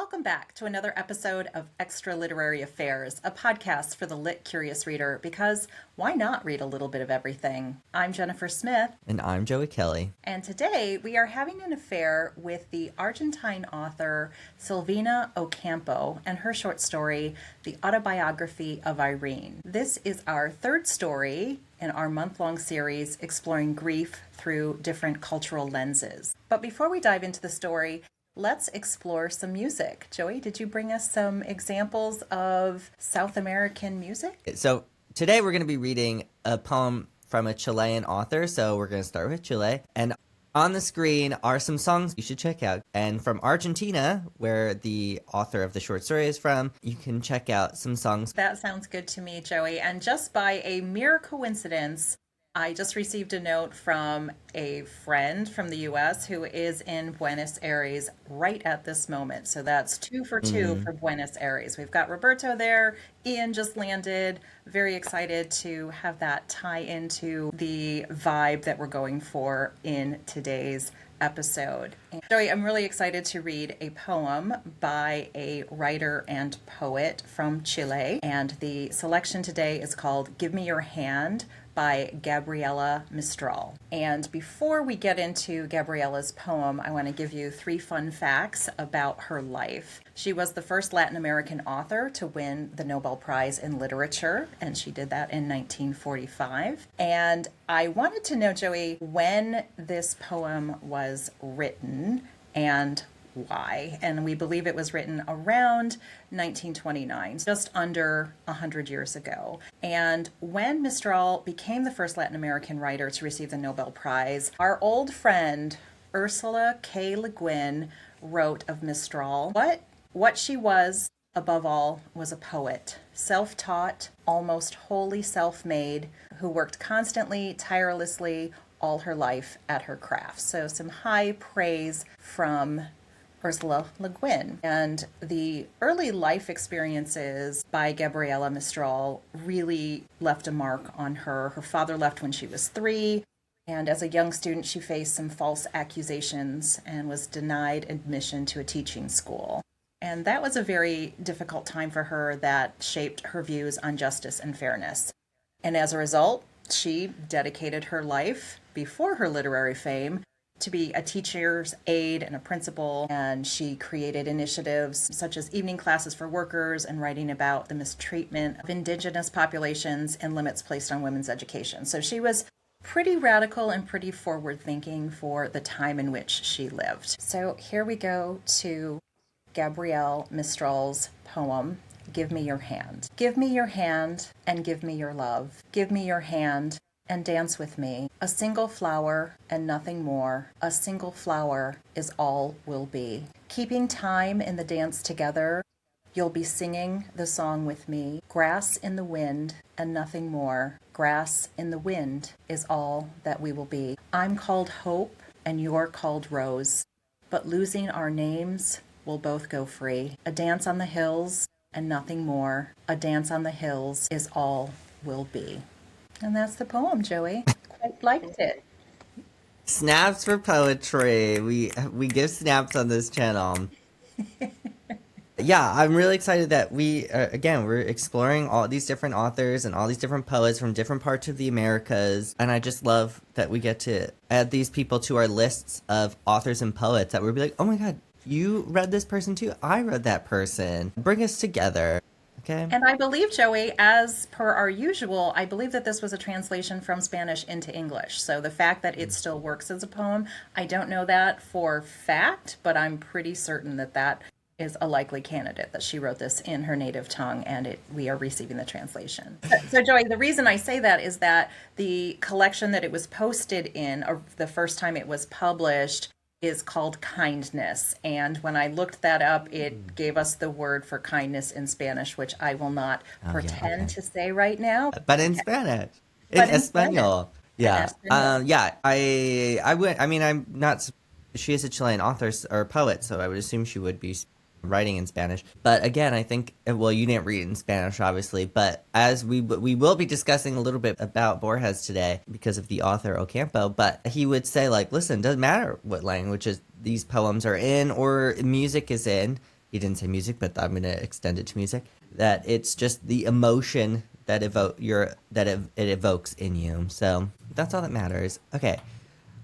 Welcome back to another episode of Extra Literary Affairs, a podcast for the lit curious reader, because why not read a little bit of everything? I'm Jennifer Smith. And I'm Joey Kelly. And today we are having an affair with the Argentine author Silvina Ocampo and her short story, The Autobiography of Irene. This is our third story in our month-long series exploring grief through different cultural lenses. But before we dive into the story, let's explore some music. Joey, did you bring us some examples of South American music? So today we're going to be reading a poem from a Chilean author. So we're going to start with Chile. And on the screen are some songs you should check out. And from Argentina, where the author of the short story is from, you can check out some songs. That sounds good to me, Joey. And just by a mere coincidence, I just received a note from a friend from the U.S. who is in Buenos Aires right at this moment. So that's 2 for 2 for Buenos Aires. We've got Roberto there. Ian just landed. Very excited to have that tie into the vibe that we're going for in today's episode. And Joey, I'm really excited to read a poem by a writer and poet from Chile. And the selection today is called Give Me Your Hand by Gabriela Mistral. And before we get into Gabriela's poem, I want to give you 3 fun facts about her life. She was the first Latin American author to win the Nobel Prize in Literature, and she did that in 1945. And I wanted to know, Joey, when this poem was written and why. And we believe it was written around 1929, just under 100 years ago. And when Mistral became the first Latin American writer to receive the Nobel Prize, our old friend Ursula K. Le Guin wrote of Mistral, what she was, above all, was a poet, self-taught, almost wholly self-made, who worked constantly, tirelessly, all her life at her craft. So some high praise from Ursula Le Guin. And the early life experiences by Gabriela Mistral really left a mark on her. Her father left when she was 3, and as a young student, she faced some false accusations and was denied admission to a teaching school. And that was a very difficult time for her that shaped her views on justice and fairness. And as a result, she dedicated her life, before her literary fame, to be a teacher's aide and a principal, and she created initiatives such as evening classes for workers and writing about the mistreatment of indigenous populations and limits placed on women's education. So she was pretty radical and pretty forward-thinking for the time in which she lived. So here we go to Gabrielle Mistral's poem, Give Me Your Hand. Give me your hand and give me your love. Give me your hand and dance with me. A single flower and nothing more. A single flower is all will be. Keeping time in the dance together, you'll be singing the song with me. Grass in the wind and nothing more. Grass in the wind is all that we will be. I'm called Hope and you're called Rose, but losing our names, we'll both go free. A dance on the hills and nothing more. A dance on the hills is all will be. And that's the poem, Joey. Quite liked it. Snaps for poetry. We give snaps on this channel. Yeah, I'm really excited that we're exploring all these different authors and all these different poets from different parts of the Americas. And I just love that we get to add these people to our lists of authors and poets that we'll be like, oh my God, you read this person too? I read that person. Bring us together. Okay. And I believe, Joey, as per our usual, I believe that this was a translation from Spanish into English. So the fact that it still works as a poem, I don't know that for fact, but I'm pretty certain that that is a likely candidate, that she wrote this in her native tongue and we are receiving the translation. So Joey, the reason I say that is that the collection that it was posted in, or the first time it was published, is called Kindness. And when I looked that up, it gave us the word for kindness in Spanish, which I will not pretend to say right now. But in Spanish. In Espanol. Yeah. I'm not, she is a Chilean author or poet, so I would assume she would be writing in Spanish. But again, I think, well, you didn't read it in Spanish, obviously, but as we will be discussing a little bit about Borges today because of the author Ocampo, but he would say, like, listen, doesn't matter what languages these poems are in or music is in, he didn't say music, but I'm going to extend it to music, that it's just the emotion that it evokes in you. So that's all that matters. Okay.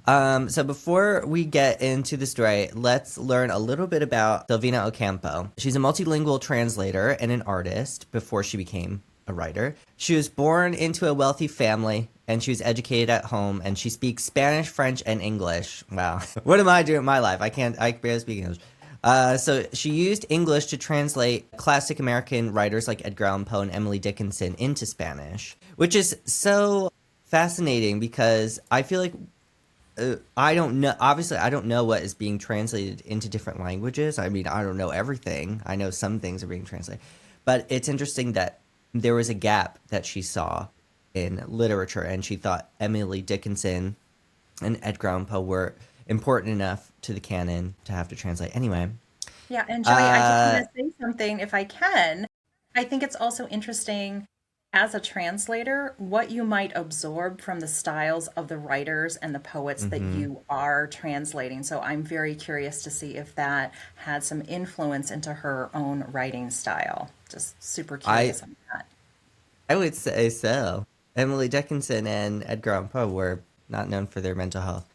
So before we get into the story, let's learn a little bit about Silvina Ocampo. She's a multilingual translator and an artist before she became a writer. She was born into a wealthy family and she was educated at home, and she speaks Spanish, French, and English. Wow. What am I doing in my life? I barely speak English. So she used English to translate classic American writers like Edgar Allan Poe and Emily Dickinson into Spanish, which is so fascinating because I feel like I don't know. Obviously, I don't know what is being translated into different languages. I mean, I don't know everything. I know some things are being translated. But it's interesting that there was a gap that she saw in literature, and she thought Emily Dickinson and Edgar Allan Poe were important enough to the canon to have to translate. Anyway, Yeah, and Joey, I just want uh, to say something if I can. I think it's also interesting as a translator what you might absorb from the styles of the writers and the poets that mhm. you are translating. So I'm very curious to see if that had some influence into her own writing style. Just super I curious on that. I would say so. Emily Dickinson and Edgar Allan Poe were not known for their mental health.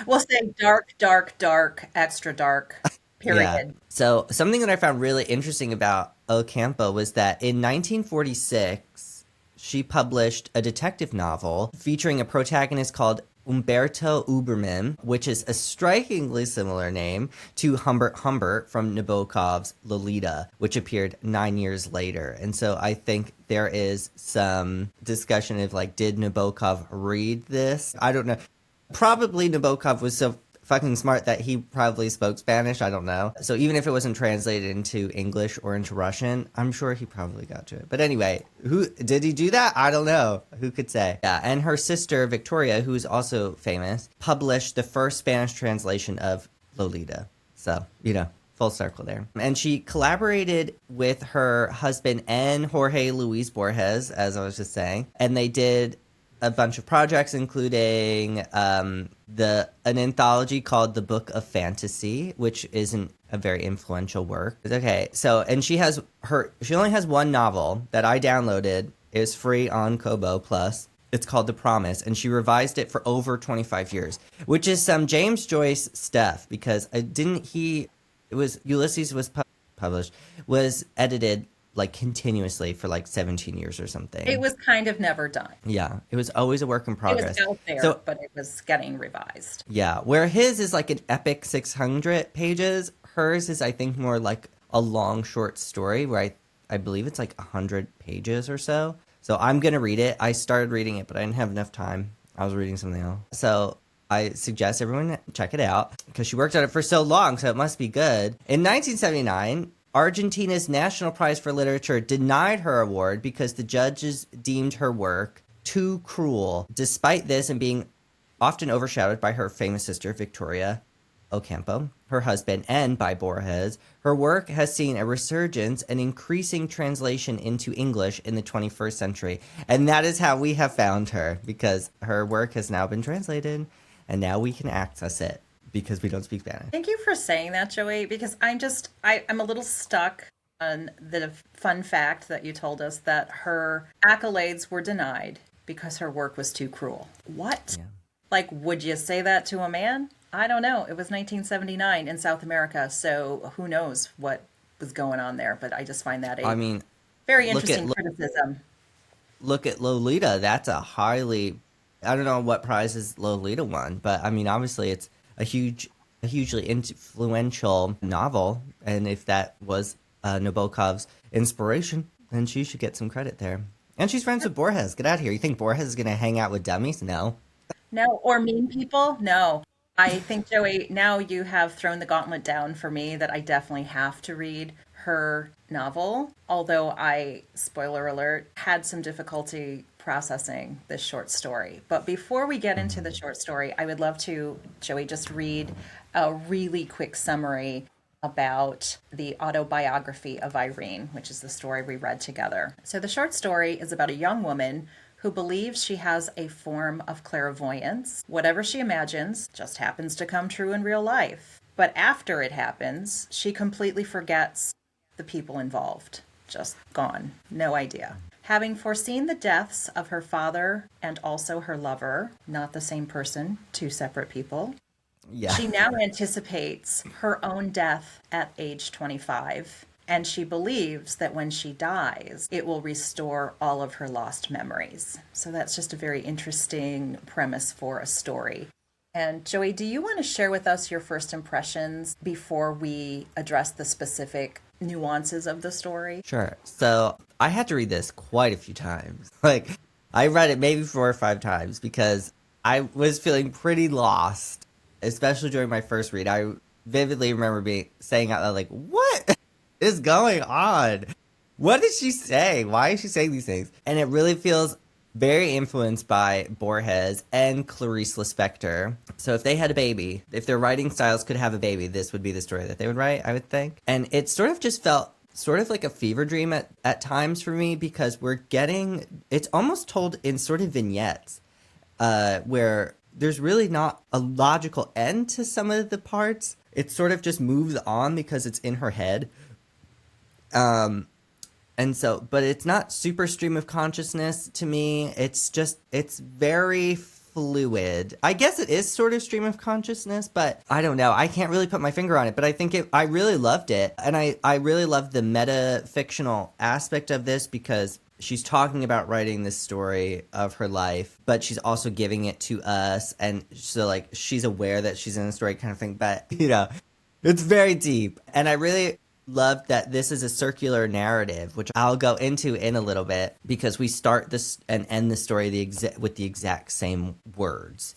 We'll say dark, dark, dark, extra dark, Yeah. period. So something that I found really interesting about Ocampo was that in 1946, she published a detective novel featuring a protagonist called Umberto Uberman, which is a strikingly similar name to Humbert Humbert from Nabokov's Lolita, which appeared 9 years later. And so I think there is some discussion of like, did Nabokov read this? I don't know. Probably Nabokov was so fucking smart that he probably spoke Spanish. I don't know. So even if it wasn't translated into English or into Russian, I'm sure he probably got to it. But anyway, who did he do that? I don't know. Who could say? Yeah, and her sister Victoria, who's also famous, published the first Spanish translation of Lolita. So, full circle there. And she collaborated with her husband and Jorge Luis Borges, as I was just saying, and they did a bunch of projects, including an anthology called The Book of Fantasy, which isn't a very influential work. Okay, so and she only has one novel that I downloaded. It's free on Kobo Plus. It's called The Promise, and she revised it for over 25 years, which is some James Joyce stuff because it was Ulysses was published, was edited like continuously for like 17 years or It something. was kind of never done. Yeah, it was always a work in It was progress. out there, So, but it was getting revised. yeah, where his is like an epic 600 pages, hers is, I think, more like a long short story where I believe it's like 100 pages or so. So, I'm going to read it. I started reading it, but I didn't have enough time. I was reading something else. So, I suggest everyone check it out because she worked on it for so long, so it must be good. In 1979, Argentina's National Prize for Literature denied her award because the judges deemed her work too cruel. Despite this and being often overshadowed by her famous sister, Victoria Ocampo, her husband, and by Borges, her work has seen a resurgence and increasing translation into English in the 21st century. And that is how we have found her because her work has now been translated and now we can access it because we don't speak Spanish. Thank you for saying that, Joey, because I'm a little stuck on the fun fact that you told us that her accolades were denied because her work was too cruel. What? Yeah. Like, would you say that to a man? I don't know. It was 1979 in South America, so who knows what was going on there, but I just find that I a mean, very look at interesting criticism. look at Lolita. That's a highly, I don't know what prizes Lolita won, but I mean, obviously it's a hugely influential novel, and if that was Nabokov's inspiration, then she should get some credit there. And she's friends with Borges. Get out of here. You think Borges is gonna hang out with dummies? No. No, or mean people? No. I think, Joey, now you have thrown the gauntlet down for me that I definitely have to read her novel. Although I, spoiler alert, had some difficulty processing this short story. But before we get into the Mhm. short story, I would love to, Joey, just read a really quick summary about the autobiography of Irene, which is the story we read together. So the short story is about a young woman who believes she has a form of clairvoyance. Whatever she imagines just happens to come true in real life. But after it happens, she completely forgets the people involved. Just gone. No idea. Having foreseen the deaths of her father and also her lover, not the same person, two separate people, Yeah. she now anticipates her own death at age 25. And she believes that when she dies, it will restore all of her lost memories. So that's just a very interesting premise for a story. And Joey, do you want to share with us your first impressions before we address the specific nuances of the story? Sure. So I had to read this quite a few times. Like, I read it maybe 4 or 5 times because I was feeling pretty lost, especially during my first read. I vividly remember saying out loud, like, what is going on? What did she say? Why is she saying these things? And it really feels very influenced by Borges and Clarice Lispector. So if they had a baby, if their writing styles could have a baby, this would be the story that they would write, I would think. And it sort of just felt sort of like a fever dream at times for me, because it's almost told in sort of vignettes, where there's really not a logical end to some of the parts. It sort of just moves on because it's in her head. And so, but it's not super stream of consciousness to me. It's very fluid. I guess it is sort of stream of consciousness, but I don't know. I can't really put my finger on it, but I think I really loved it. And I really loved the meta-fictional aspect of this, because she's talking about writing this story of her life, but she's also giving it to us. And so, like, she's aware that she's in a story kind of thing, but, it's very deep. And I really loved that this is a circular narrative, which I'll go into in a little bit, because we start this and end the story with the exact same words,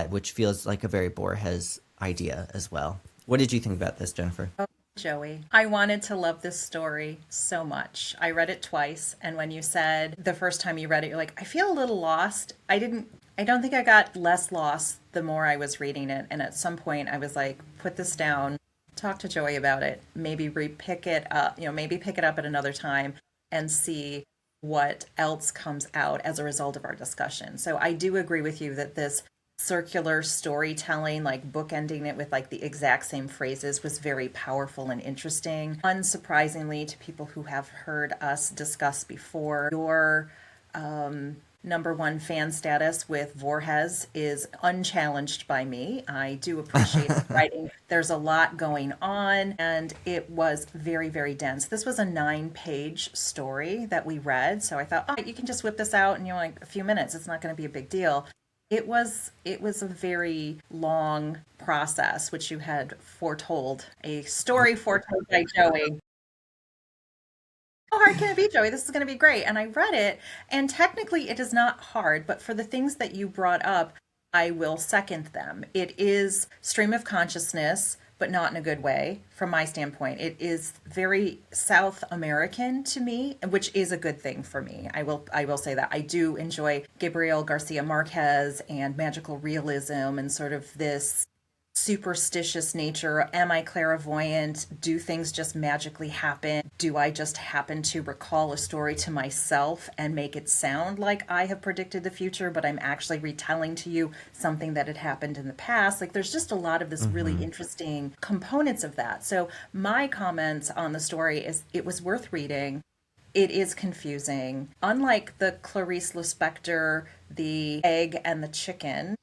which feels like a very Borges idea as well. What did you think about this, Jennifer? Oh, Joey, I wanted to love this story so much. I read it twice, and when you said the first time you read it, you're like, I feel a little lost. I don't think I got less lost the more I was reading it. And at some point I was like, put this down, talk to Joey about it, maybe pick it up at another time and see what else comes out as a result of our discussion. So I do agree with you that this circular storytelling, like bookending it with like the exact same phrases, was very powerful and interesting. Unsurprisingly, to people who have heard us discuss before, your number one fan status with Borges is unchallenged by me. I do appreciate the writing. There's a lot going on, and it was very, very dense. This was a 9-page story that we read, so I thought, oh, you can just whip this out in like a few minutes. It's not going to be a big deal. It was a very long process, which you had foretold, a story foretold by Joey. How hard can it be, Joey? This is going to be great. And I read it, and technically it is not hard, but for the things that you brought up, I will second them. It is stream of consciousness, but not in a good way from my standpoint. It is very South American to me, which is a good thing for me. I will say that. I do enjoy Gabriel Garcia Marquez and magical realism and sort of this superstitious nature. Am I clairvoyant? Do things just magically happen? Do I just happen to recall a story to myself and make it sound like I have predicted the future, but I'm actually retelling to you something that had happened in the past? Like, there's just a lot of this really interesting components of that. So my comments on the story is it was worth reading. It is confusing. Unlike the Clarice Lispector, the egg and the chicken,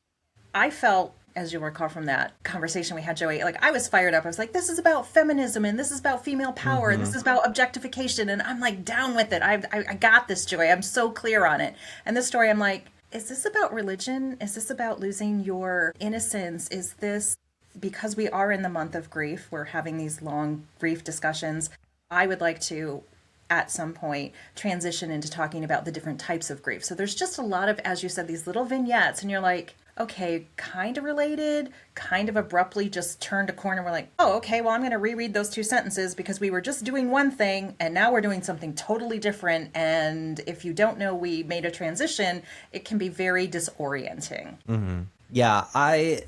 I felt, as you'll recall from that conversation we had, Joey, like I was fired up. I was like, this is about feminism, and this is about female power, and this is about objectification, and I'm like down with it. I got this, Joey. I'm so clear on it. And this story, I'm like, is this about religion? Is this about losing your innocence? Is this, because we are in the month of grief, we're having these long grief discussions. I would like to, at some point, transition into talking about the different types of grief. So there's just a lot of, as you said, these little vignettes, and you're like, okay, kind of related, kind of abruptly just turned a corner. We're like, oh, okay, well, I'm going to reread those 2 sentences because we were just doing one thing and now we're doing something totally different. And if you don't know we made a transition, it can be very disorienting. Mm-hmm. Yeah, I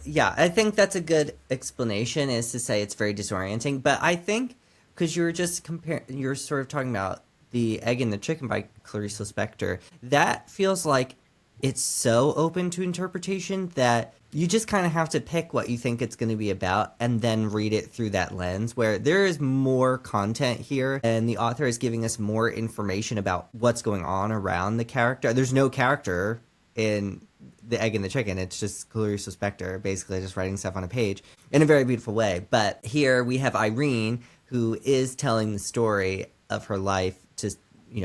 think that's a good explanation, is to say it's very disorienting. But I think, because you were just you're sort of talking about The Egg and the Chicken by Clarice Lispector, that feels like it's so open to interpretation that you just kind of have to pick what you think it's going to be about and then read it through that lens, where there is more content here and the author is giving us more information about what's going on around the character. There's no character in The Egg and the Chicken. It's just Clarice Lispector basically just writing stuff on a page in a very beautiful way. But here we have Irene, who is telling the story of her life to,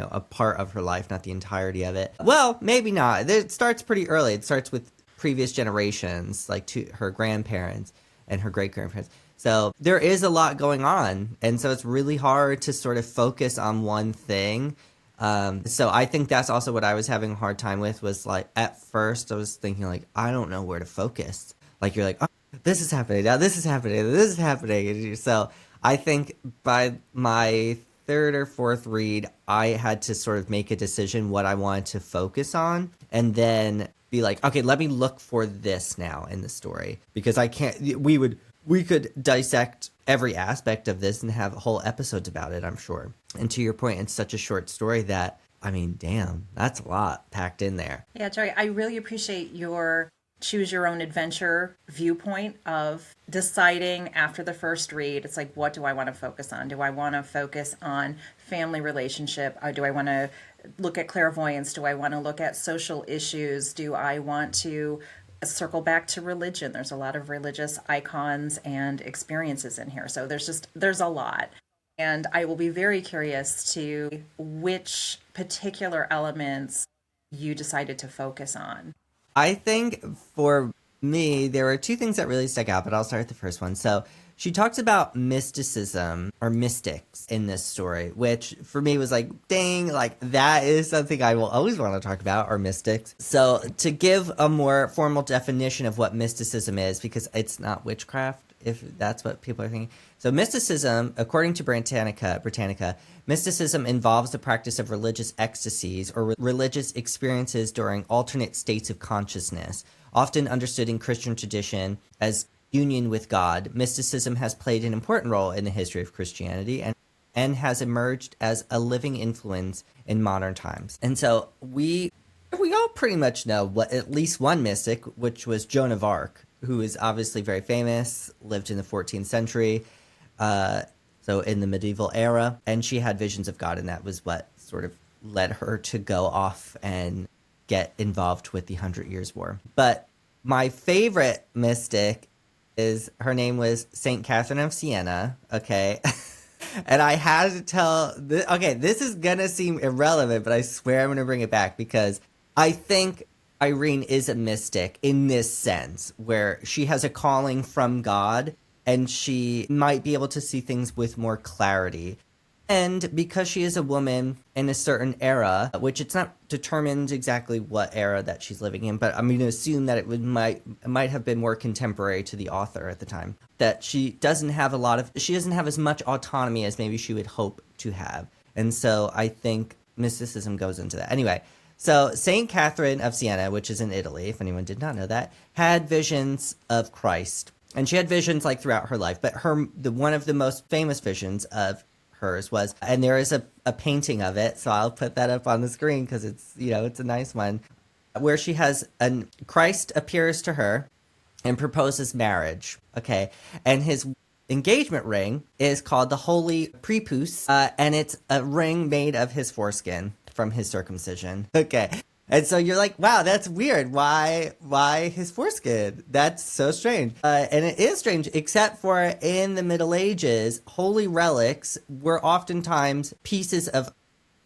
a part of her life, not the entirety of it. Well, maybe not. It starts pretty early. It starts with previous generations, like to her grandparents and her great-grandparents. So there is a lot going on. And so it's really hard to sort of focus on one thing. So I think that's also what I was having a hard time with, was like, at first I was thinking like, I don't know where to focus. Like you're like, oh, this is happening now, this is happening, this is happening. So I think by my third or fourth read, I had to sort of make a decision what I wanted to focus on, and then be like, okay, let me look for this now in the story, because I can't. We could dissect every aspect of this and have whole episodes about it, I'm sure. And to your point, it's such a short story that, I mean, damn, that's a lot packed in there. Yeah, Joey, I really appreciate your choose your own adventure viewpoint of deciding after the first read. It's like, what do I want to focus on? Do I want to focus on family relationship? Or do I want to look at clairvoyance? Do I want to look at social issues? Do I want to circle back to religion? There's a lot of religious icons and experiences in here. So there's a lot. And I will be very curious to which particular elements you decided to focus on. I think for me, there were two things that really stuck out, but I'll start with the first one. So she talks about mysticism or mystics in this story, which for me was like, dang, like that is something I will always want to talk about, or mystics. So to give a more formal definition of what mysticism is, because it's not witchcraft, if that's what people are thinking. So mysticism, according to Britannica, mysticism involves the practice of religious ecstasies or religious experiences during alternate states of consciousness, often understood in Christian tradition as union with God. Mysticism has played an important role in the history of Christianity and has emerged as a living influence in modern times. And so we all pretty much know what at least one mystic, which was Joan of Arc, who is obviously very famous, lived in the 14th century, so in the medieval era, and she had visions of God, and that was what sort of led her to go off and get involved with the 100 Years' War. But my favorite mystic her name was Saint Catherine of Siena, okay? And I had to tell, this is gonna seem irrelevant, but I swear I'm gonna bring it back, because I think Irene is a mystic in this sense, where she has a calling from God and she might be able to see things with more clarity. And because she is a woman in a certain era, which it's not determined exactly what era that she's living in, but I'm going to assume that it might have been more contemporary to the author at the time, that she doesn't have as much autonomy as maybe she would hope to have. And so I think mysticism goes into that. Anyway, so Saint Catherine of Siena, which is in Italy, if anyone did not know that, had visions of Christ. And she had visions like throughout her life, but one of the most famous visions of hers was, and there is a painting of it, so I'll put that up on the screen because it's a nice one, where she has Christ appears to her and proposes marriage, okay, and his engagement ring is called the Holy Prepuce, and it's a ring made of his foreskin from his circumcision, okay. And so you're like, wow, that's weird. Why his foreskin? That's so strange. And it is strange, except for in the Middle Ages, holy relics were oftentimes pieces of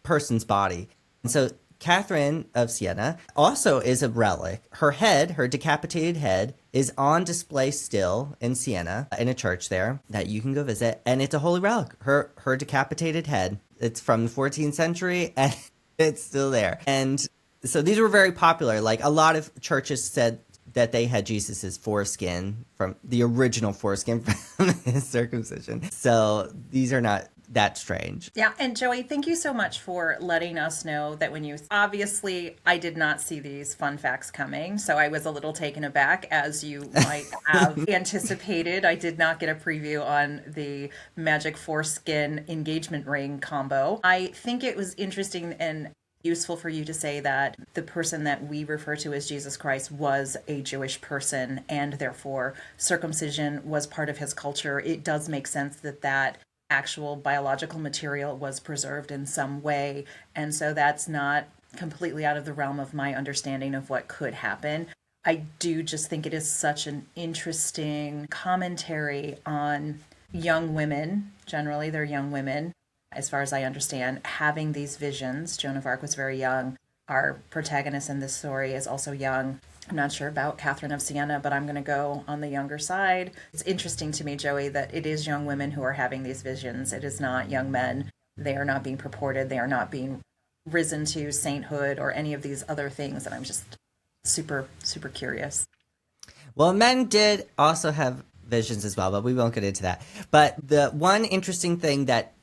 person's body. And so Catherine of Siena also is a relic. Her decapitated head, is on display still in Siena, in a church there that you can go visit. And it's a holy relic. Her decapitated head. It's from the 14th century, and it's still there. And so these were very popular. Like, a lot of churches said that they had Jesus's foreskin, from the original foreskin from his circumcision. So these are not that strange. Yeah, and Joey, thank you so much for letting us know that obviously I did not see these fun facts coming, so I was a little taken aback, as you might have anticipated. I did not get a preview on the magic foreskin engagement ring combo. I think it was interesting, and useful for you to say that the person that we refer to as Jesus Christ was a Jewish person, and therefore circumcision was part of his culture. It does make sense that that actual biological material was preserved in some way. And so that's not completely out of the realm of my understanding of what could happen. I do just think it is such an interesting commentary on young women. Generally, they're young women, as far as I understand, having these visions. Joan of Arc was very young. Our protagonist in this story is also young. I'm not sure about Catherine of Siena, but I'm going to go on the younger side. It's interesting to me, Joey, that it is young women who are having these visions. It is not young men. They are not being purported. They are not being risen to sainthood or any of these other things. And I'm just super, super curious. Well, men did also have visions as well, but we won't get into that. But the one interesting thing that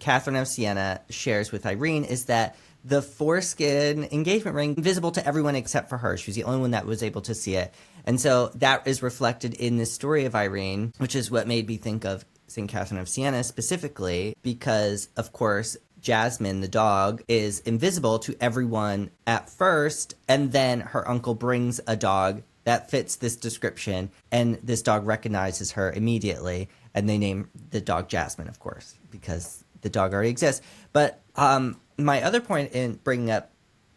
Catherine of Siena shares with Irene is that the foreskin engagement ring visible to everyone except for her. She was the only one that was able to see it. And so that is reflected in this story of Irene, which is what made me think of St. Catherine of Siena specifically, because, of course, Jasmine, the dog, is invisible to everyone at first, and then her uncle brings a dog that fits this description, and this dog recognizes her immediately, and they name the dog Jasmine, of course, because the dog already exists. But my other point in bringing up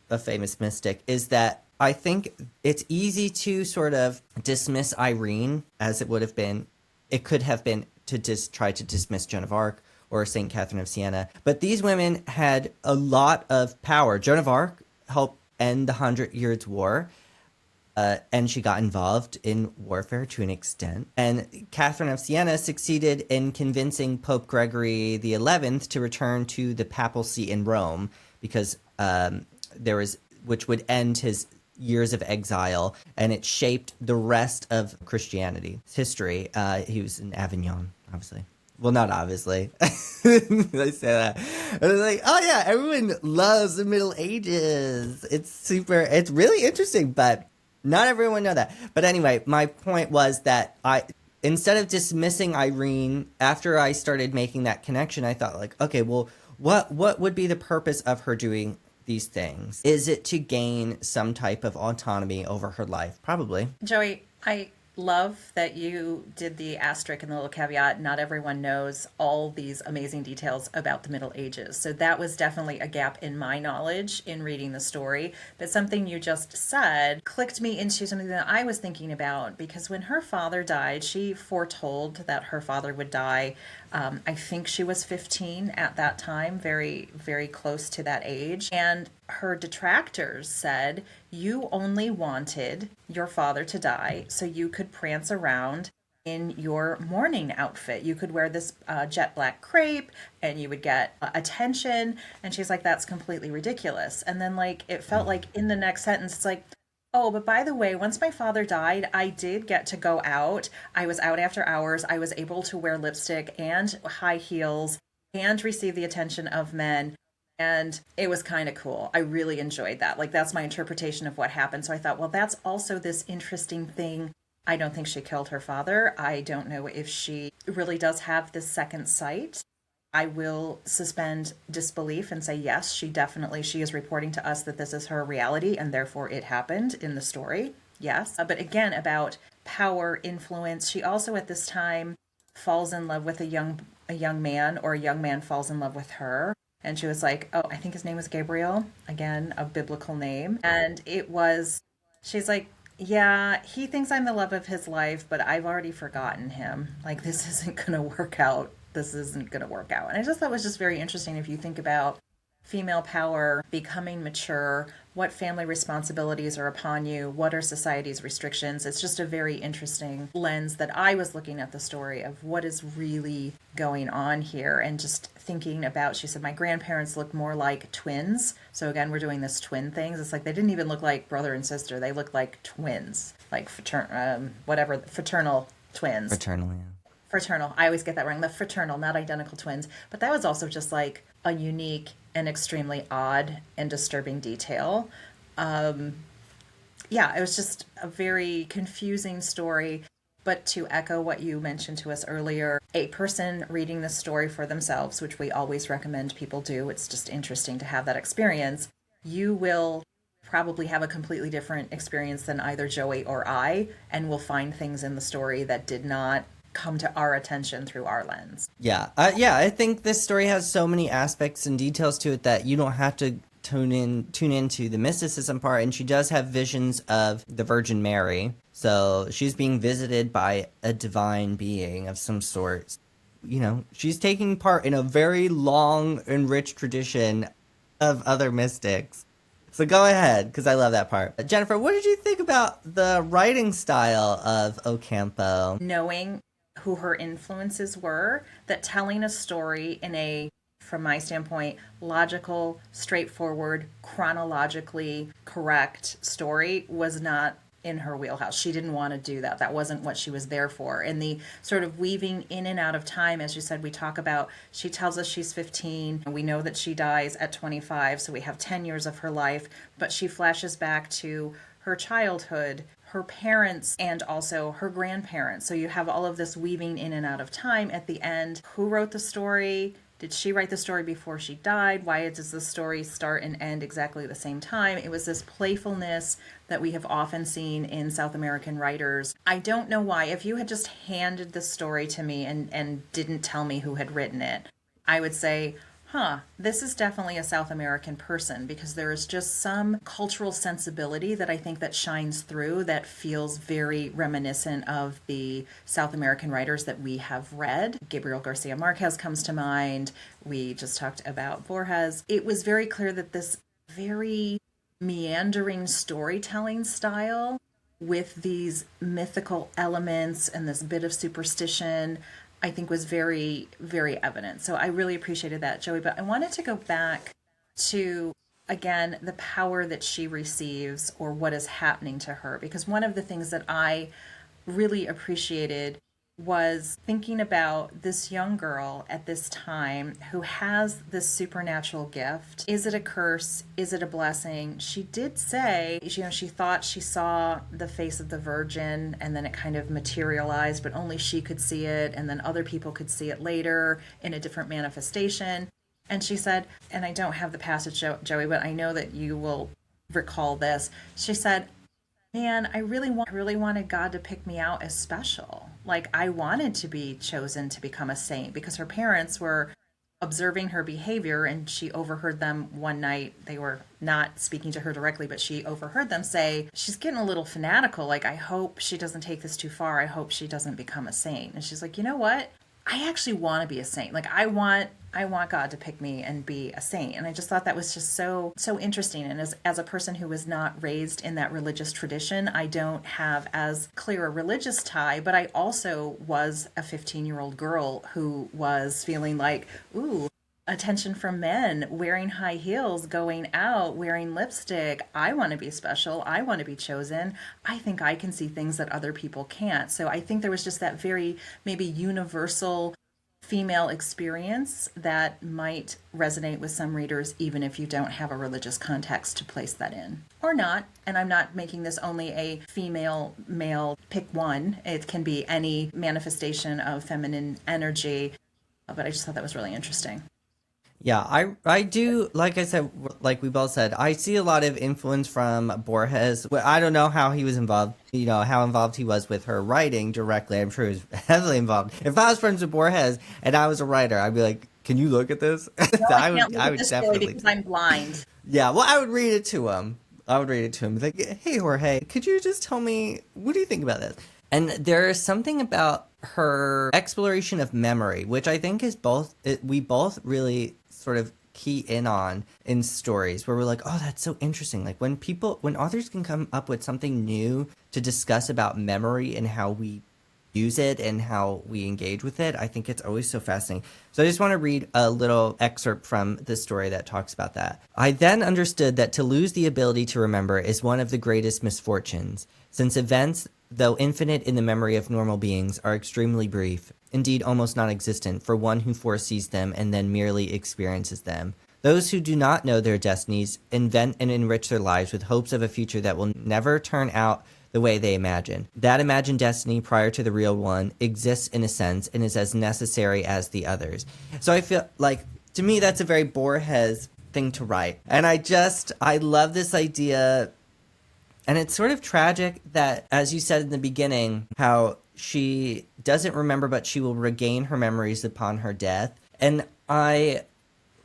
a famous mystic is that I think it's easy to sort of dismiss Irene as it would have been. It could have been to try to dismiss Joan of Arc or St. Catherine of Siena. But these women had a lot of power. Joan of Arc helped end the 100 Years' War, and she got involved in warfare to an extent. And Catherine of Siena succeeded in convincing Pope Gregory XI to return to the papal see in Rome, because which would end his years of exile, and it shaped the rest of Christianity history. He was in Avignon, obviously. Well, not obviously. I say that. I was like, oh yeah, everyone loves the Middle Ages. It's really interesting, but not everyone know that. But anyway, my point was that instead of dismissing Irene, after I started making that connection, I thought like, okay, well, what would be the purpose of her doing these things? Is it to gain some type of autonomy over her life? Probably. Joey, I love that you did the asterisk and the little caveat. Not everyone knows all these amazing details about the Middle Ages. So that was definitely a gap in my knowledge in reading the story. But something you just said clicked me into something that I was thinking about, because when her father died, she foretold that her father would die. I think she was 15 at that time, very, very close to that age. And her detractors said, you only wanted your father to die so you could prance around in your mourning outfit. You could wear this jet black crepe and you would get attention. And she's like, that's completely ridiculous. And then like, it felt like in the next sentence, it's like, oh, but by the way, once my father died, I did get to go out. I was out after hours. I was able to wear lipstick and high heels and receive the attention of men. And it was kind of cool. I really enjoyed that. Like, that's my interpretation of what happened. So I thought, well, that's also this interesting thing. I don't think she killed her father. I don't know if she really does have this second sight. I will suspend disbelief and say, yes, she is reporting to us that this is her reality and therefore it happened in the story. Yes. But again, about power, influence, she also at this time falls in love with a young man, or a young man falls in love with her. And she was like, oh, I think his name was Gabriel, again, a biblical name. And she's like, yeah, he thinks I'm the love of his life, but I've already forgotten him. Like, this isn't going to work out. And I just thought it was just very interesting if you think about female power, becoming mature, what family responsibilities are upon you, what are society's restrictions. It's just a very interesting lens that I was looking at the story of what is really going on here, and just thinking about, she said, my grandparents look more like twins. So again, we're doing this twin things. It's like they didn't even look like brother and sister. They look like twins, like fraternal twins. Fraternal, yeah. Fraternal. I always get that wrong. The fraternal, not identical twins. But that was also just like a unique and extremely odd and disturbing detail. It was just a very confusing story. But to echo what you mentioned to us earlier, a person reading the story for themselves, which we always recommend people do, it's just interesting to have that experience, you will probably have a completely different experience than either Joey or I, and will find things in the story that did not come to our attention through our lens. Yeah, I think this story has so many aspects and details to it that you don't have to tune into the mysticism part. And she does have visions of the Virgin Mary, so she's being visited by a divine being of some sort. You know, she's taking part in a very long and rich tradition of other mystics. So go ahead, because I love that part. Jennifer, what did you think about the writing style of Ocampo? Knowing who her influences were, that telling a story in a, from my standpoint, logical, straightforward, chronologically correct story was not in her wheelhouse. She didn't want to do that. That wasn't what she was there for. And the sort of weaving in and out of time, as you said, we talk about, she tells us she's 15. We know that she dies at 25, so we have 10 years of her life, but she flashes back to her childhood, her parents, and also her grandparents. So you have all of this weaving in and out of time. At the end, who wrote the story? Did she write the story before she died? Why does the story start and end exactly the same time? It was this playfulness that we have often seen in South American writers. I don't know why. If you had just handed the story to me and didn't tell me who had written it, I would say, this is definitely a South American person, because there is just some cultural sensibility that I think that shines through that feels very reminiscent of the South American writers that we have read. Gabriel Garcia Marquez comes to mind. We just talked about Borges. It was very clear that this very meandering storytelling style with these mythical elements and this bit of superstition, I think was very, very evident. So I really appreciated that, Joey. But I wanted to go back to, again, the power that she receives or what is happening to her. Because one of the things that I really appreciated was thinking about this young girl at this time who has this supernatural gift. Is it a curse? Is it a blessing? She did say, she thought she saw the face of the Virgin and then it kind of materialized, but only she could see it, and then other people could see it later in a different manifestation. And she said, and I don't have the passage, Joey, but I know that you will recall this. She said, man, I really wanted God to pick me out as special. Like, I wanted to be chosen to become a saint, because her parents were observing her behavior, and she overheard them one night. They were not speaking to her directly, but she overheard them say, she's getting a little fanatical. Like, I hope she doesn't take this too far. I hope she doesn't become a saint. And she's like, you know what? I actually want to be a saint. Like, I want God to pick me and be a saint. And I just thought that was just so interesting. And as a person who was not raised in that religious tradition, I don't have as clear a religious tie, but I also was a 15-year-old girl who was feeling like, ooh, attention from men, wearing high heels, going out, wearing lipstick. I want to be special. I want to be chosen. I think I can see things that other people can't. So I think there was just that very maybe universal female experience that might resonate with some readers, even if you don't have a religious context to place that in. Or not. And I'm not making this only a female, male, pick one. It can be any manifestation of feminine energy. But I just thought that was really interesting. Yeah, I do, like I said, like we both said, I see a lot of influence from Borges. Well, I don't know how he was involved, how involved he was with her writing directly. I'm sure he was heavily involved. If I was friends with Borges and I was a writer, I'd be like, can you look at this? No, I can't look I at would this definitely. because I'm blind. Yeah, well, I would read it to him. Like, hey, Jorge, could you just tell me, what do you think about this? And there is something about her exploration of memory, which I think is we both really sort of key in on in stories, where we're like, oh, that's so interesting. Like when authors can come up with something new to discuss about memory and how we use it and how we engage with it, I think it's always so fascinating. So I just want to read a little excerpt from the story that talks about that. I then understood that to lose the ability to remember is one of the greatest misfortunes, since events, though infinite in the memory of normal beings, are extremely brief, indeed almost non-existent, for one who foresees them and then merely experiences them. Those who do not know their destinies invent and enrich their lives with hopes of a future that will never turn out the way they imagine. That imagined destiny prior to the real one exists in a sense and is as necessary as the others. So I feel like, to me, that's a very Borges thing to write. And I love this idea. And it's sort of tragic that, as you said in the beginning, how she doesn't remember, but she will regain her memories upon her death. And I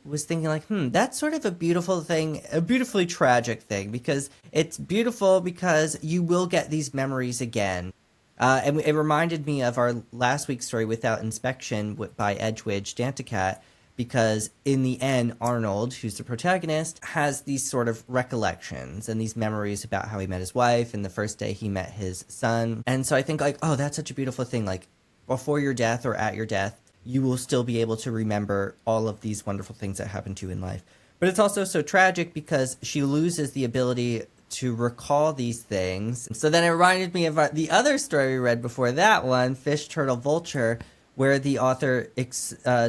was thinking like, that's sort of a beautiful thing, a beautifully tragic thing, because it's beautiful because you will get these memories again. And it reminded me of our last week's story, Without Inspection, by Edwidge Danticat, because in the end, Arnold, who's the protagonist, has these sort of recollections and these memories about how he met his wife and the first day he met his son. And so I think like, oh, that's such a beautiful thing. Like before your death or at your death, you will still be able to remember all of these wonderful things that happened to you in life. But it's also so tragic because she loses the ability to recall these things. So then it reminded me of the other story we read before that one, Fish, Turtle, Vulture, where the author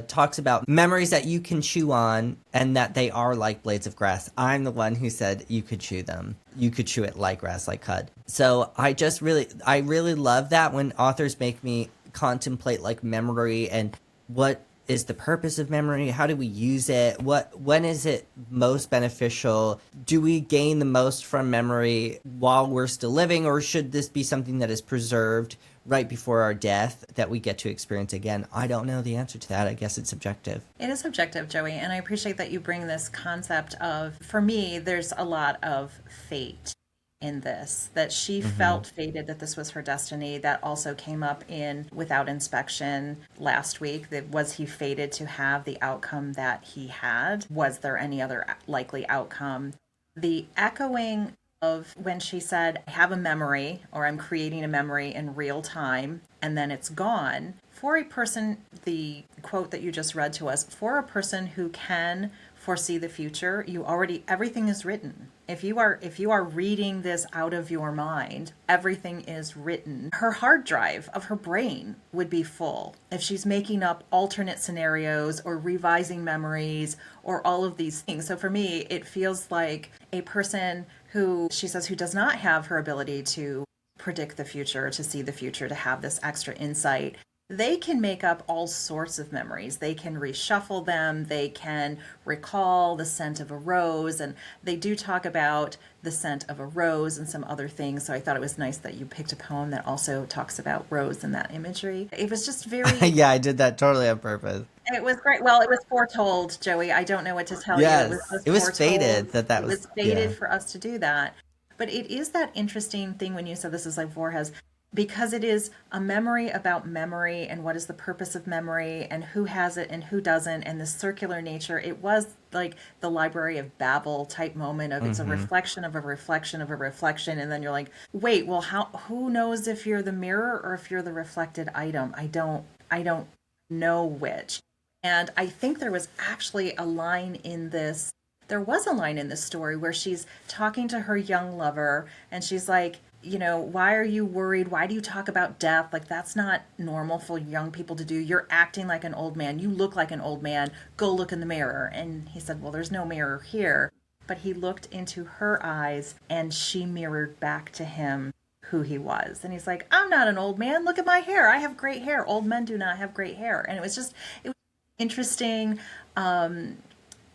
talks about memories that you can chew on and that they are like blades of grass. I'm the one who said you could chew them. You could chew it like grass, like cud. So I really love that when authors make me contemplate like memory and what is the purpose of memory? How do we use it? When is it most beneficial? Do we gain the most from memory while we're still living, or should this be something that is preserved right before our death that we get to experience again? I don't know the answer to that. I guess it's subjective. It is subjective, Joey, and I appreciate that you bring this concept of, for me, there's a lot of fate in this, that she felt fated, that this was her destiny. That also came up in Without Inspection last week. That was he fated to have the outcome that he had? Was there any other likely outcome? The echoing of when she said, I have a memory, or I'm creating a memory in real time, and then it's gone. For a person, the quote that you just read to us, for a person who can foresee the future, everything is written. If you are reading this out of your mind, everything is written. Her hard drive of her brain would be full if she's making up alternate scenarios or revising memories or all of these things. So for me, it feels like a person who, she says, who does not have her ability to predict the future, to see the future, to have this extra insight, they can make up all sorts of memories. They can reshuffle them. They can recall the scent of a rose. And they do talk about the scent of a rose and some other things. So I thought it was nice that you picked a poem that also talks about rose in that imagery. It was just very... Yeah, I did that totally on purpose. It was great. Well, it was foretold, Joey. I don't know what to tell Yes, you. it was fated that it was fated for us to do that. But it is that interesting thing when you said this is like Voorhees, because it is a memory about memory and what is the purpose of memory and who has it and who doesn't, and the circular nature. It was like the Library of Babel type moment of it's a reflection of a reflection of a reflection, and then you're like, wait, well, who knows if you're the mirror or if you're the reflected item? I don't know which. And I think there was actually a line in this. There was a line in this story where she's talking to her young lover and she's like, why are you worried? Why do you talk about death? Like, that's not normal for young people to do. You're acting like an old man. You look like an old man. Go look in the mirror. And he said, well, there's no mirror here. But he looked into her eyes and she mirrored back to him who he was. And he's like, I'm not an old man. Look at my hair. I have great hair. Old men do not have great hair. And it was interesting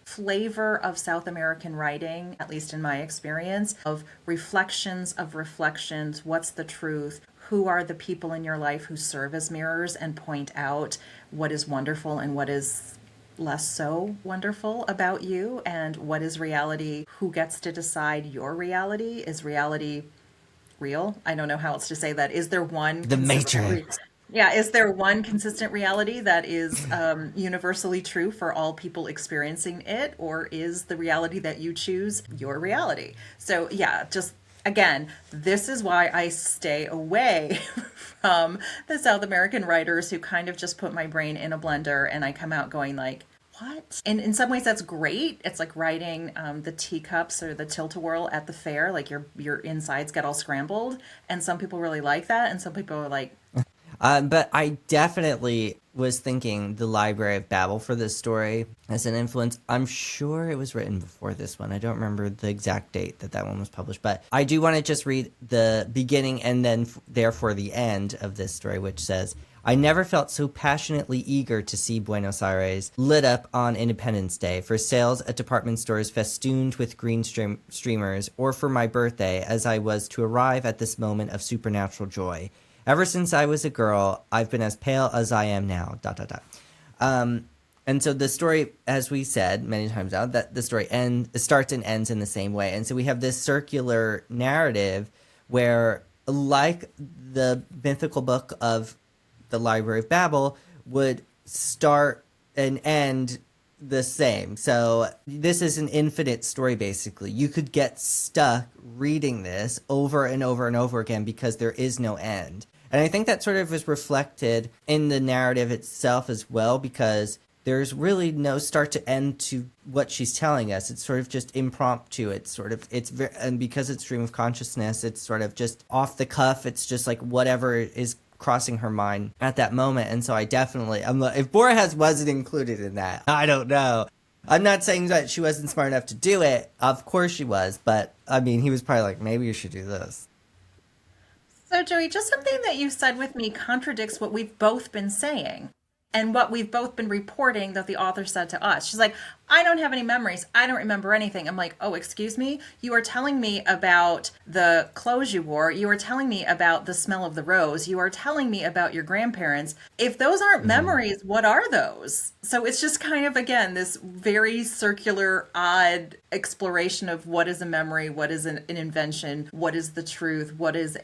flavor of South American writing, at least in my experience, of reflections of reflections. What's the truth? Who are the people in your life who serve as mirrors and point out what is wonderful and what is less so wonderful about you, and what is reality? Who gets to decide your reality? Is reality real? I don't know how else to say that. Is there one? The Matrix. Yeah, is there one consistent reality that is universally true for all people experiencing it, or is the reality that you choose your reality? So yeah, just again, this is why I stay away from the South American writers who kind of just put my brain in a blender and I come out going like, what? And in some ways that's great. It's like riding the teacups or the tilt-a-whirl at the fair, like your insides get all scrambled, and some people really like that and some people are like, but I definitely was thinking the Library of Babel for this story as an influence. I'm sure it was written before this one. I don't remember the exact date that one was published, but I do want to just read the beginning and then therefore the end of this story, which says, I never felt so passionately eager to see Buenos Aires lit up on Independence Day, for sales at department stores festooned with green streamers, or for my birthday, as I was to arrive at this moment of supernatural joy. Ever since I was a girl, I've been as pale as I am now, ... And so the story, as we said many times now, that the story starts and ends in the same way. And so we have this circular narrative where, like the mythical book of the Library of Babel, would start and end the same. So this is an infinite story, basically. You could get stuck reading this over and over and over again because there is no end. And I think that sort of is reflected in the narrative itself as well, because there's really no start to end to what she's telling us. It's sort of just impromptu. And because it's stream of consciousness, it's sort of just off the cuff. It's just like whatever is crossing her mind at that moment. And so if Borges wasn't included in that, I don't know. I'm not saying that she wasn't smart enough to do it. Of course she was. But I mean, he was probably like, maybe you should do this. So, Joey, just something that you said with me contradicts what we've both been saying and what we've both been reporting that the author said to us. She's like, I don't have any memories. I don't remember anything. I'm like, oh, excuse me? You are telling me about the clothes you wore. You are telling me about the smell of the rose. You are telling me about your grandparents. If those aren't memories, what are those? So it's just kind of, again, this very circular, odd exploration of what is a memory, what is an invention, what is the truth, what is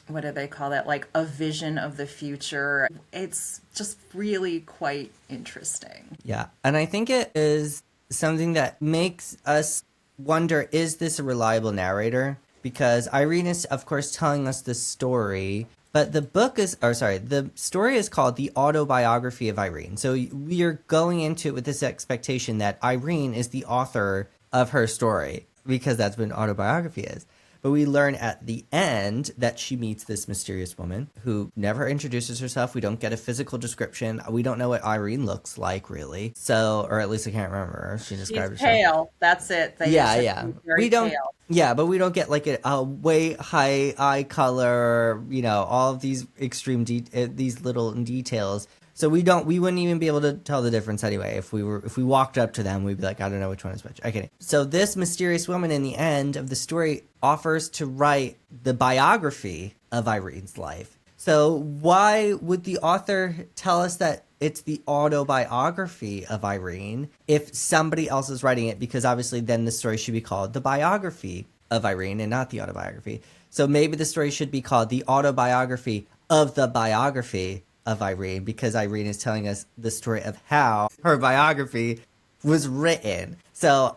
what do they call that? Like a vision of the future. It's just really quite interesting. Yeah. And I think it is something that makes us wonder, is this a reliable narrator? Because Irene is, of course, telling us the story, but the story is called The Autobiography of Irene. So we are going into it with this expectation that Irene is the author of her story, because that's what an autobiography is. But we learn at the end that she meets this mysterious woman who never introduces herself. We don't get a physical description. We don't know what Irene looks like, really. So, or at least I can't remember. She described herself. She's pale. That's it. We don't. Pale. Yeah, but we don't get like a way high eye color. All of these extreme these little details. So we wouldn't even be able to tell the difference anyway. If we walked up to them, we'd be like, I don't know which one is which. Okay. So this mysterious woman in the end of the story offers to write the biography of Irene's life. So why would the author tell us that it's the autobiography of Irene if somebody else is writing it? Because obviously then the story should be called The Biography of Irene and not the autobiography. So maybe the story should be called The Autobiography of the Biography of Irene, because Irene is telling us the story of how her biography was written. So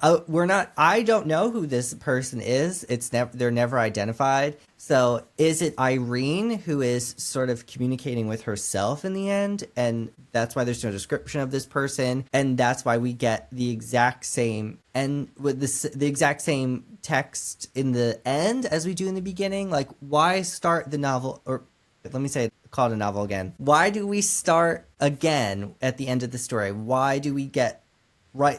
I don't know who this person is. They're never identified. So is it Irene who is sort of communicating with herself in the end? And that's why there's no description of this person. And that's why we get the exact same the exact same text in the end as we do in the beginning. Like, why start the novel, or let me say, call it a novel again. Why do we start again at the end of the story? Why do we get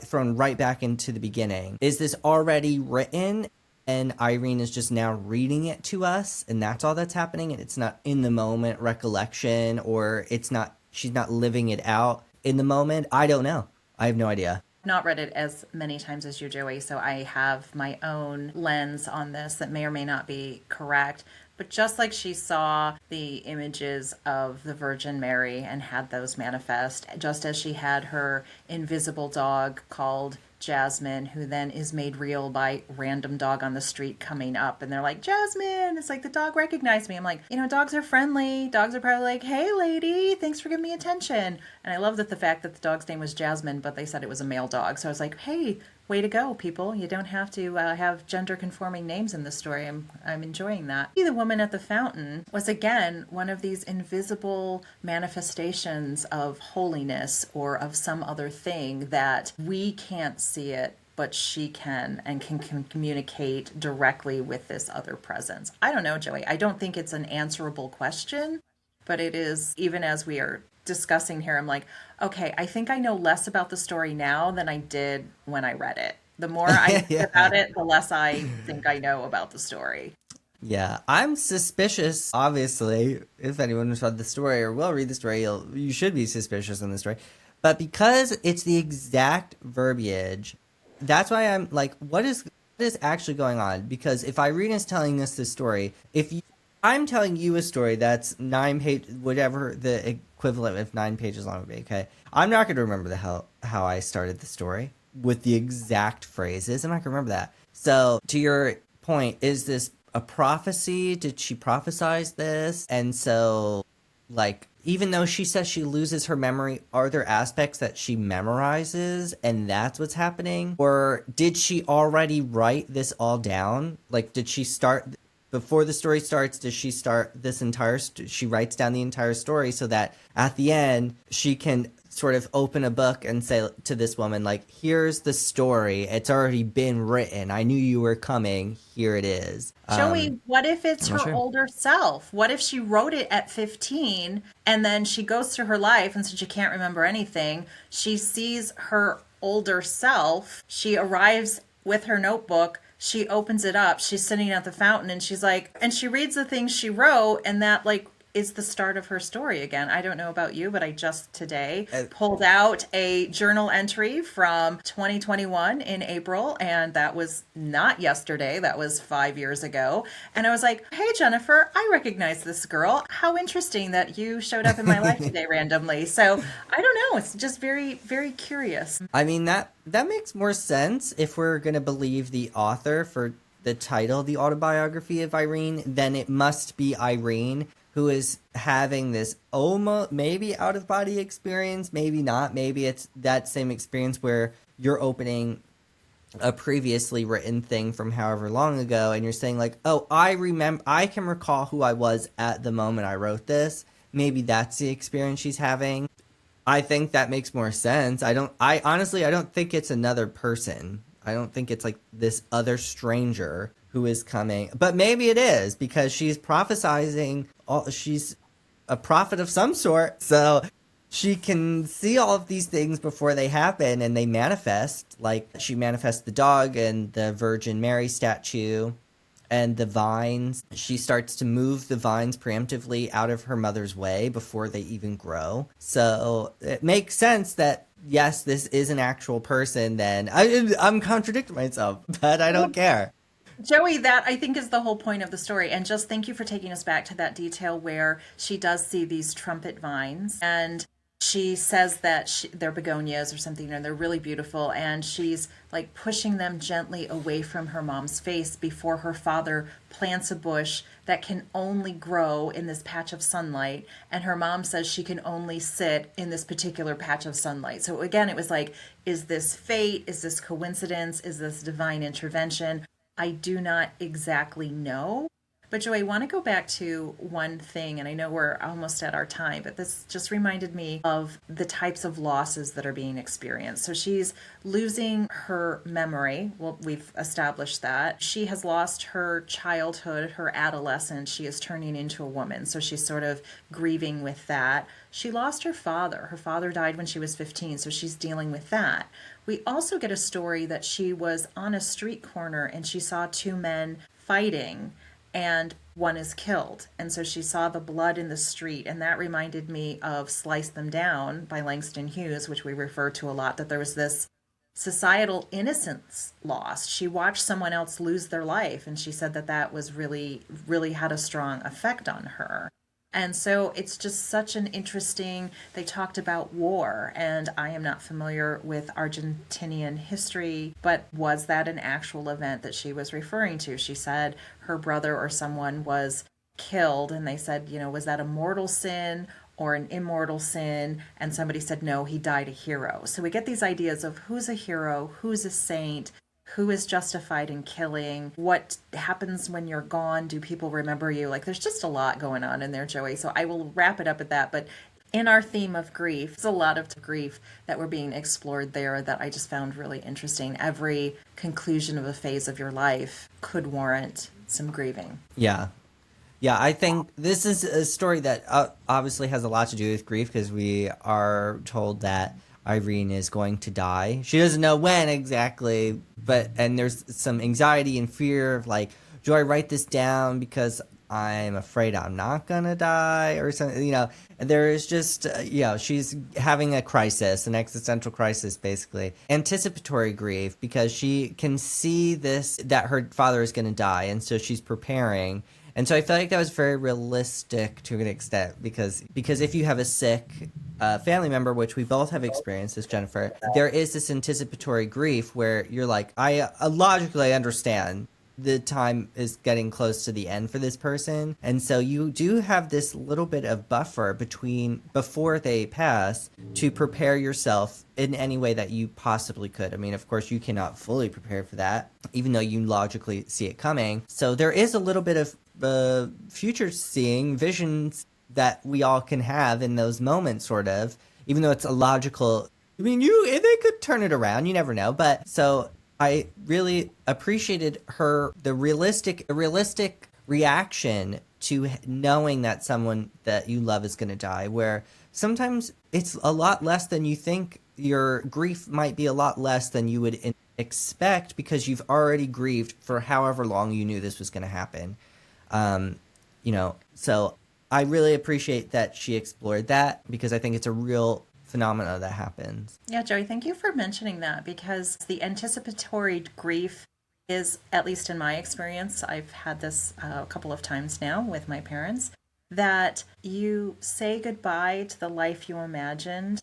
thrown right back into the beginning? Is this already written and Irene is just now reading it to us, and that's all that's happening, and it's not in the moment recollection, or she's not living it out in the moment? I don't know. I have no idea. Not read it as many times as you, Joey, so I have my own lens on this that may or may not be correct. But just like she saw the images of the Virgin Mary and had those manifest, just as she had her invisible dog called Jasmine, who then is made real by random dog on the street coming up, and they're like, Jasmine! It's like, the dog recognized me. I'm like, dogs are friendly. Dogs are probably like, hey, lady, thanks for giving me attention. And I love the fact that the dog's name was Jasmine, but they said it was a male dog. So I was like, hey, way to go, people. You don't have to have gender-conforming names in this story. I'm enjoying that. The woman at the fountain was, again, one of these invisible manifestations of holiness or of some other thing that we can't see it, but she can, and can communicate directly with this other presence. I don't know, Joey. I don't think it's an answerable question, but it is, even as we are discussing here, I'm like, okay, I think I know less about the story now than I did when I read it. The more I read Yeah. about it, the less I think I know about the story. Yeah, I'm suspicious. Obviously, if anyone has read the story or will read the story, you should be suspicious in the story. But because it's the exact verbiage, that's why I'm like, what is actually going on? Because if Irene is telling us this story, if you, I'm telling you a story that's 9 page, whatever the equivalent of 9 pages long would be, okay, I'm not going to remember the hell how I started the story with the exact phrases. I'm not going to remember that. So to your point, is this a prophecy? Did she prophesize this? And so, like, even though she says she loses her memory, are there aspects that she memorizes and that's what's happening? Or did she already write this all down? Like, did she start before the story starts? Does she start this entire she writes down the entire story so that at the end she can sort of open a book and say to this woman, like, here's the story, it's already been written, I knew you were coming, here it is. Joey, what if it's I'm not her sure. older self? What if she wrote it at 15 and then she goes through her life and since she can't remember anything, she sees her older self. She arrives with her notebook. She opens it up. She's sitting at the fountain and she's like, and she reads the things she wrote, and that, like, is the start of her story again. I don't know about you, but I just today uh, pulled out a journal entry from 2021 in April, and that was not yesterday. That was 5 years ago. And I was like, hey, Jennifer, I recognize this girl. How interesting that you showed up in my life today randomly. So I don't know. It's just very, very curious. I mean, that makes more sense if we're gonna believe the author for the title, The Autobiography of Irene. Then it must be Irene who is having this almost maybe out of body experience, maybe not. Maybe it's that same experience where you're opening a previously written thing from however long ago and you're saying, like, oh, I can recall who I was at the moment I wrote this. Maybe that's the experience she's having. I think that makes more sense. I honestly, I don't think it's another person. I don't think it's like this other stranger who is coming. But maybe it is because she's prophesizing. She's a prophet of some sort. So she can see all of these things before they happen and they manifest. Like she manifests the dog and the Virgin Mary statue and the vines. She starts to move the vines preemptively out of her mother's way before they even grow. So it makes sense that, yes, this is an actual person. Then I'm contradicting myself, but I don't Well, care. Joey, that I think is the whole point of the story. And just thank you for taking us back to that detail where she does see these trumpet vines. And she says that they're begonias or something, and they're really beautiful. And she's like pushing them gently away from her mom's face before her father plants a bush that can only grow in this patch of sunlight. And her mom says she can only sit in this particular patch of sunlight. So again, it was like, is this fate? Is this coincidence? Is this divine intervention? I do not exactly know. But Joy, I want to go back to one thing, and I know we're almost at our time, but this just reminded me of the types of losses that are being experienced. So she's losing her memory. Well, we've established that. She has lost her childhood, her adolescence. She is turning into a woman. So she's sort of grieving with that. She lost her father. Her father died when she was 15, so she's dealing with that. We also get a story that she was on a street corner and she saw two men fighting and one is killed. And so she saw the blood in the street. And that reminded me of Slice Them Down by Langston Hughes, which we refer to a lot, that there was this societal innocence lost. She watched someone else lose their life. And she said that that was really, really had a strong effect on her. And so it's just such an interesting, they talked about war, and I am not familiar with Argentinian history, but was that an actual event that she was referring to? She said her brother or someone was killed, and they said, you know, was that a mortal sin or an immortal sin? And somebody said, no, he died a hero. So we get these ideas of who's a hero, who's a saint, who is justified in killing, what happens when you're gone, do people remember you? Like there's just a lot going on in there, Joey. So I will wrap it up at that. But in our theme of grief, there's a lot of grief that were being explored there that I just found really interesting. Every conclusion of a phase of your life could warrant some grieving. Yeah. Yeah, I think this is a story that obviously has a lot to do with grief because we are told that Irene is going to die. She doesn't know when exactly, but and there's some anxiety and fear of like, do I write this down because I'm afraid I'm not gonna die or something? You know, there is just she's having a crisis, an existential crisis, basically anticipatory grief because she can see this that her father is gonna die, and so she's preparing. And so I feel like that was very realistic to an extent because if you have a sick family member, which we both have experienced as Jennifer, there is this anticipatory grief where you're like, I logically understand the time is getting close to the end for this person, and so you do have this little bit of buffer between before they pass to prepare yourself in any way that you possibly could. I mean, of course you cannot fully prepare for that even though you logically see it coming, so there is a little bit of future seeing visions that we all can have in those moments, sort of, even though it's a logical. I mean, they could turn it around. You never know. But so I really appreciated the realistic reaction to knowing that someone that you love is going to die. Where sometimes it's a lot less than you think. Your grief might be a lot less than you would expect because you've already grieved for however long you knew this was going to happen. So I really appreciate that she explored that because I think it's a real phenomena that happens. Yeah, Joey, thank you for mentioning that because the anticipatory grief is, at least in my experience, I've had this a couple of times now with my parents, that you say goodbye to the life you imagined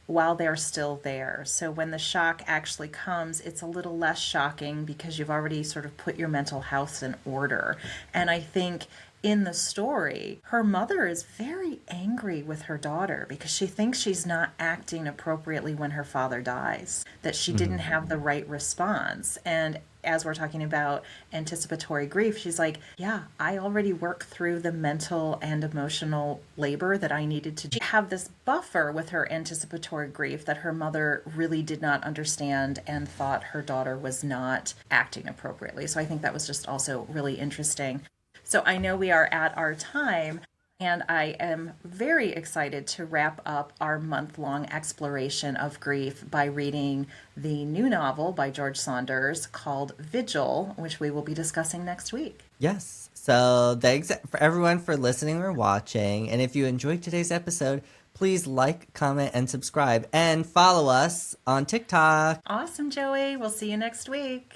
while they're still there. So when the shock actually comes, it's a little less shocking because you've already sort of put your mental house in order. And I think in the story, her mother is very angry with her daughter because she thinks she's not acting appropriately when her father dies, that she didn't have the right response. And as we're talking about anticipatory grief, she's like, yeah, I already worked through the mental and emotional labor that I needed to do. Have this buffer with her anticipatory grief that her mother really did not understand and thought her daughter was not acting appropriately. So I think that was just also really interesting. So I know we are at our time, and I am very excited to wrap up our month-long exploration of grief by reading the new novel by George Saunders called Vigil, which we will be discussing next week. Yes. So thanks for everyone for listening or watching. And if you enjoyed today's episode, please like, comment, and subscribe. And follow us on TikTok. Awesome, Joey. We'll see you next week.